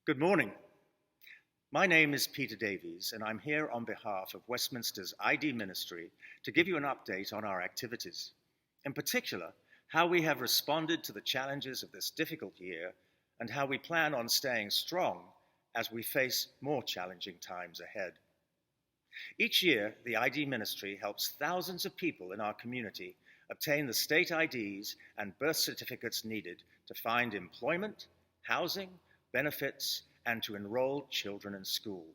Good morning. My name is Peter Davies, and I'm here on behalf of Westminster's ID Ministry to give you an update on our activities. In particular, how we have responded to the challenges of this difficult year and how we plan on staying strong as we face more challenging times ahead. Each year, the ID Ministry helps thousands of people in our community obtain the state IDs and birth certificates needed to find employment, housing, benefits, and to enroll children in school.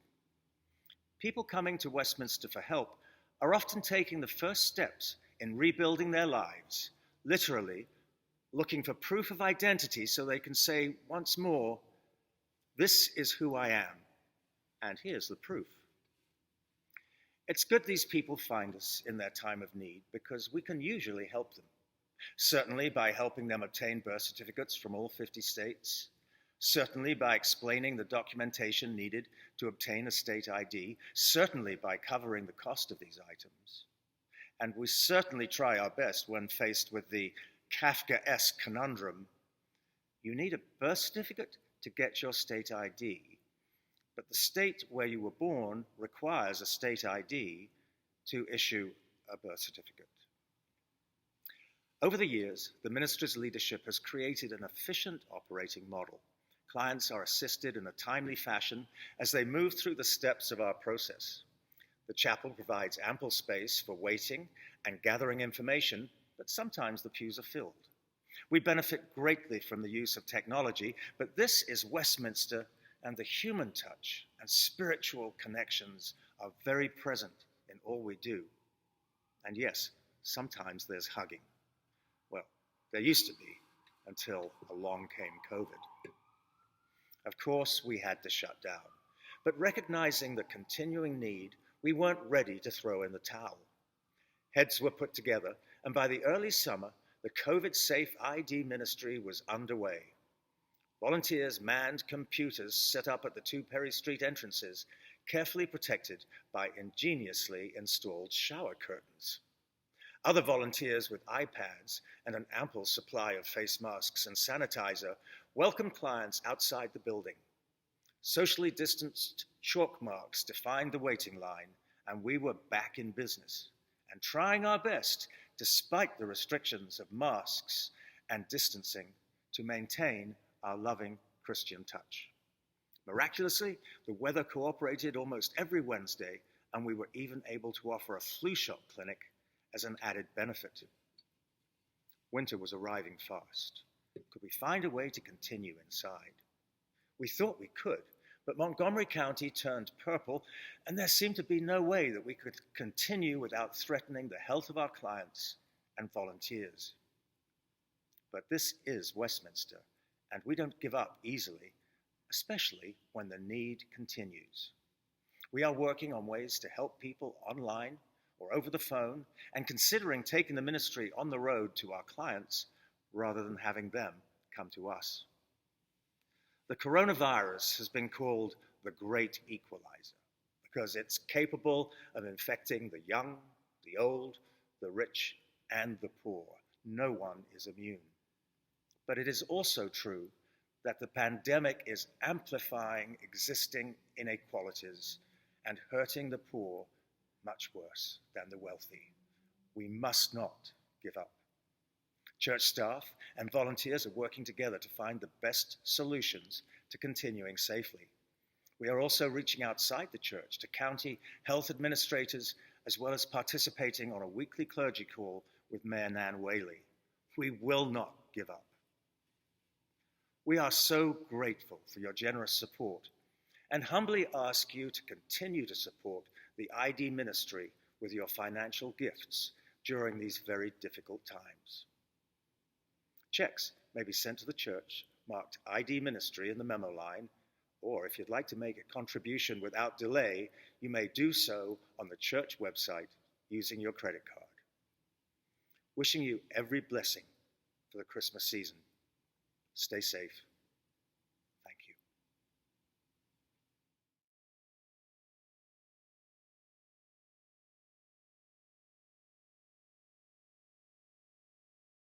People coming to Westminster for help are often taking the first steps in rebuilding their lives, literally looking for proof of identity so they can say once more, "This is who I am, and here's the proof." It's good these people find us in their time of need because we can usually help them. Certainly by helping them obtain birth certificates from all 50 states, certainly by explaining the documentation needed to obtain a state ID, certainly by covering the cost of these items. And we certainly try our best when faced with the Kafkaesque conundrum, you need a birth certificate to get your state ID, but the state where you were born requires a state ID to issue a birth certificate. Over the years, the ministry's leadership has created an efficient operating model. Clients are assisted in a timely fashion as they move through the steps of our process. The chapel provides ample space for waiting and gathering information, but sometimes the pews are filled. We benefit greatly from the use of technology, but this is Westminster, and the human touch and spiritual connections are very present in all we do. And yes, sometimes there's hugging. Well, there used to be, until along came COVID. Of course, we had to shut down, but recognizing the continuing need, we weren't ready to throw in the towel. Heads were put together, and by the early summer, the COVID-safe ID ministry was underway. Volunteers manned computers set up at the two Perry Street entrances, carefully protected by ingeniously installed shower curtains. Other volunteers with iPads and an ample supply of face masks and sanitizer welcomed clients outside the building. Socially distanced chalk marks defined the waiting line, and we were back in business and trying our best, despite the restrictions of masks and distancing, to maintain our loving Christian touch. Miraculously, the weather cooperated almost every Wednesday, and we were even able to offer a flu shot clinic as an added benefit. Winter was arriving fast. Could we find a way to continue inside? We thought we could, but Montgomery County turned purple, and there seemed to be no way that we could continue without threatening the health of our clients and volunteers. But this is Westminster, and we don't give up easily, especially when the need continues. We are working on ways to help people online or over the phone, and considering taking the ministry on the road to our clients rather than having them come to us. The coronavirus has been called the great equalizer because it's capable of infecting the young, the old, the rich, and the poor. No one is immune. But it is also true that the pandemic is amplifying existing inequalities and hurting the poor much worse than the wealthy. We must not give up. Church staff and volunteers are working together to find the best solutions to continuing safely. We are also reaching outside the church to county health administrators, as well as participating on a weekly clergy call with Mayor Nan Whaley. We will not give up. We are so grateful for your generous support and humbly ask you to continue to support the ID ministry with your financial gifts during these very difficult times. Checks may be sent to the church marked ID Ministry in the memo line, or if you'd like to make a contribution without delay, you may do so on the church website using your credit card. Wishing you every blessing for the Christmas season. Stay safe.